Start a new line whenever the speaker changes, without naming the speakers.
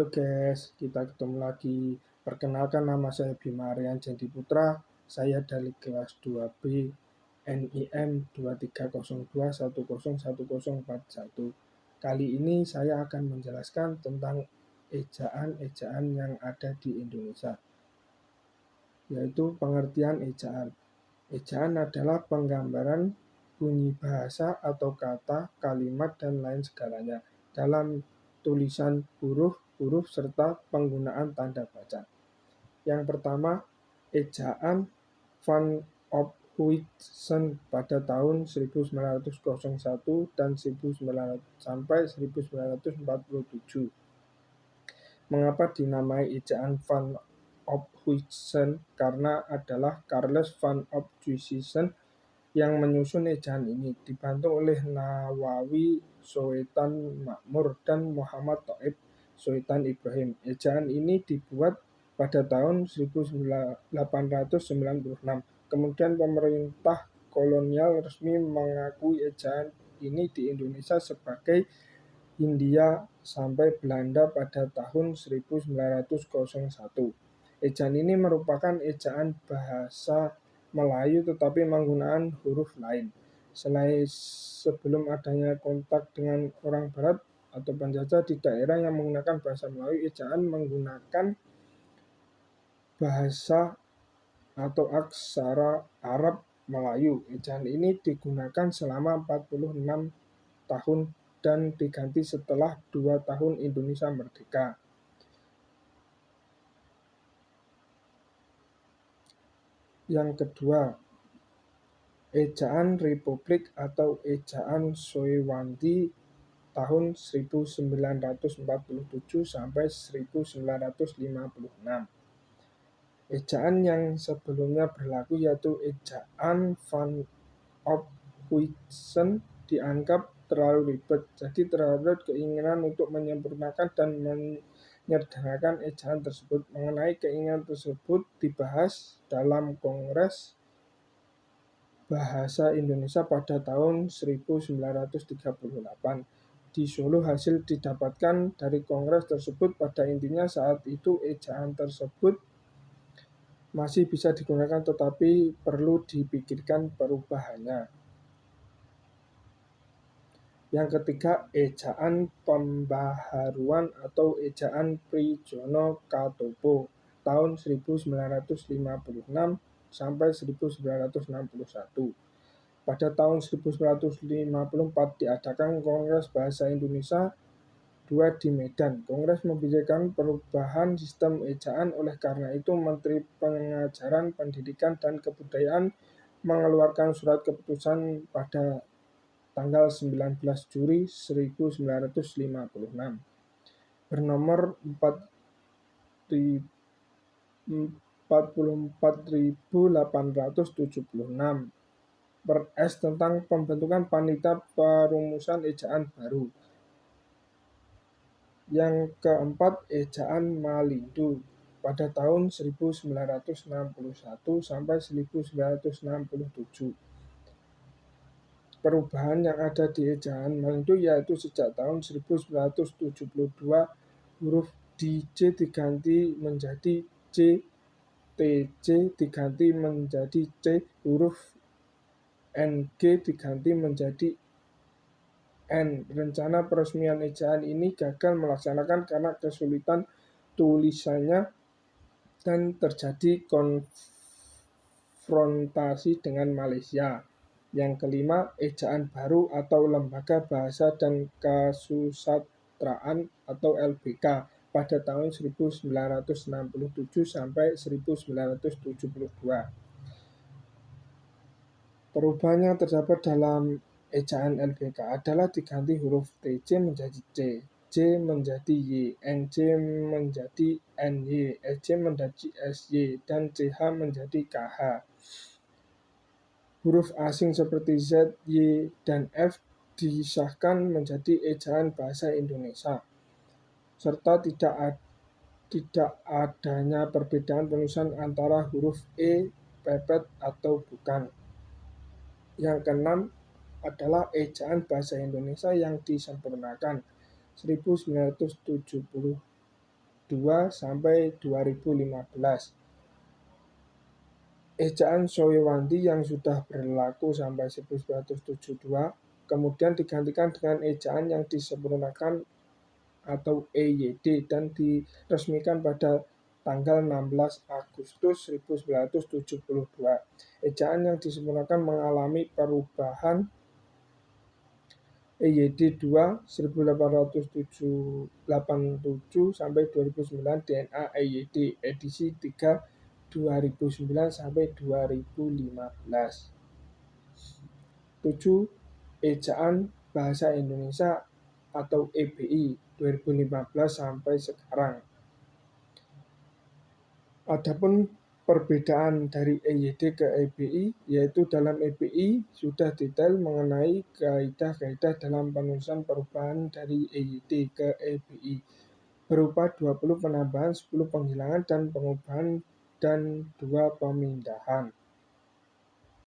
Halo guys, kita ketemu lagi. Perkenalkan, nama saya Bima Aryan Jendi Putra. Saya dari kelas 2B NIM 2302101041. Kali ini saya akan menjelaskan tentang ejaan-ejaan yang ada di Indonesia, yaitu pengertian ejaan. Ejaan adalah penggambaran bunyi bahasa atau kata, kalimat, dan lain segalanya dalam tulisan huruf-huruf serta penggunaan tanda baca. Yang pertama, ejaan Van Ophuijsen pada tahun 1901 dan 1900 sampai 1947. Mengapa dinamai ejaan Van Ophuijsen? Karena adalah Charles Van Ophuijsen yang menyusun ejaan ini, dibantu oleh Nawawi Soetan Makmur dan Muhammad Thaib Soetan Ibrahim. Ejaan ini dibuat pada tahun 1896. Kemudian pemerintah kolonial resmi mengakui ejaan ini di Indonesia sebagai Hindia sampai Belanda pada tahun 1901. Ejaan ini merupakan ejaan bahasa Melayu tetapi menggunakan huruf lain. Sebelum adanya kontak dengan orang Barat atau penjajah di daerah yang menggunakan bahasa Melayu, ejaan menggunakan bahasa atau aksara Arab Melayu. Ejaan ini digunakan selama 46 tahun dan diganti setelah 2 tahun Indonesia merdeka. Yang kedua, ejaan Republik atau ejaan Soewanti tahun 1947 sampai 1956. Ejaan yang sebelumnya berlaku yaitu ejaan Van Ophuijsen dianggap terlalu ribet, jadi terhadap keinginan untuk menyempurnakan dan menyederhanakan ejaan tersebut. Mengenai keinginan tersebut dibahas dalam Kongres Bahasa Indonesia pada tahun 1938. Di Solo hasil didapatkan dari kongres tersebut. Pada intinya saat itu ejaan tersebut masih bisa digunakan tetapi perlu dipikirkan perubahannya. Yang ketiga, ejaan pembaharuan atau ejaan Prijono Katopo tahun 1956 sampai 1961. Pada tahun 1954 diadakan Kongres Bahasa Indonesia II di Medan. Kongres membicarakan perubahan sistem ejaan. Oleh karena itu, Menteri Pengajaran, Pendidikan, dan Kebudayaan mengeluarkan surat keputusan pada tanggal 19 Juli 1956 bernomor 44.876 per S tentang pembentukan panitia perumusan ejaan baru. Yang keempat, ejaan Malindu pada tahun 1961 sampai 1967. Perubahan yang ada di ejaan Malindu yaitu sejak tahun 1972 huruf DJ diganti menjadi C, TC diganti menjadi C, huruf NG diganti menjadi N. Rencana peresmian ejaan ini gagal melaksanakan karena kesulitan tulisannya dan terjadi konfrontasi dengan Malaysia. Yang kelima, ejaan baru atau Lembaga Bahasa dan Kesusastraan atau LBK pada tahun 1967 sampai 1972. Perubahan yang terdapat dalam ejaan LBK adalah diganti huruf TC menjadi C, J menjadi Y, NJ menjadi NY, SJ menjadi SY, dan CH menjadi KH. Huruf asing seperti Z, Y, dan F disahkan menjadi ejaan bahasa Indonesia, serta tidak adanya perbedaan penulisan antara huruf E, pepet, atau bukan. Yang keenam adalah ejaan bahasa Indonesia yang disempurnakan 1970 2 sampai 2015. Ejaan Soewanti yang sudah berlaku sampai 1972 kemudian digantikan dengan ejaan yang disempurnakan atau EYD dan diresmikan pada tanggal 16 Agustus 1972. Ejaan yang disempurnakan mengalami perubahan EYD 2 1887 sampai 2009 DNA EYD edisi 3 2009 sampai 2015. 7. Ejaan Bahasa Indonesia atau EBI 2015 sampai sekarang. Adapun perbedaan dari EYD ke EBI, yaitu dalam EBI sudah detail mengenai kaidah-kaidah dalam penulisan perubahan dari EYD ke EBI, berupa 20 penambahan, 10 penghilangan, dan pengubahan, dan 2 pemindahan.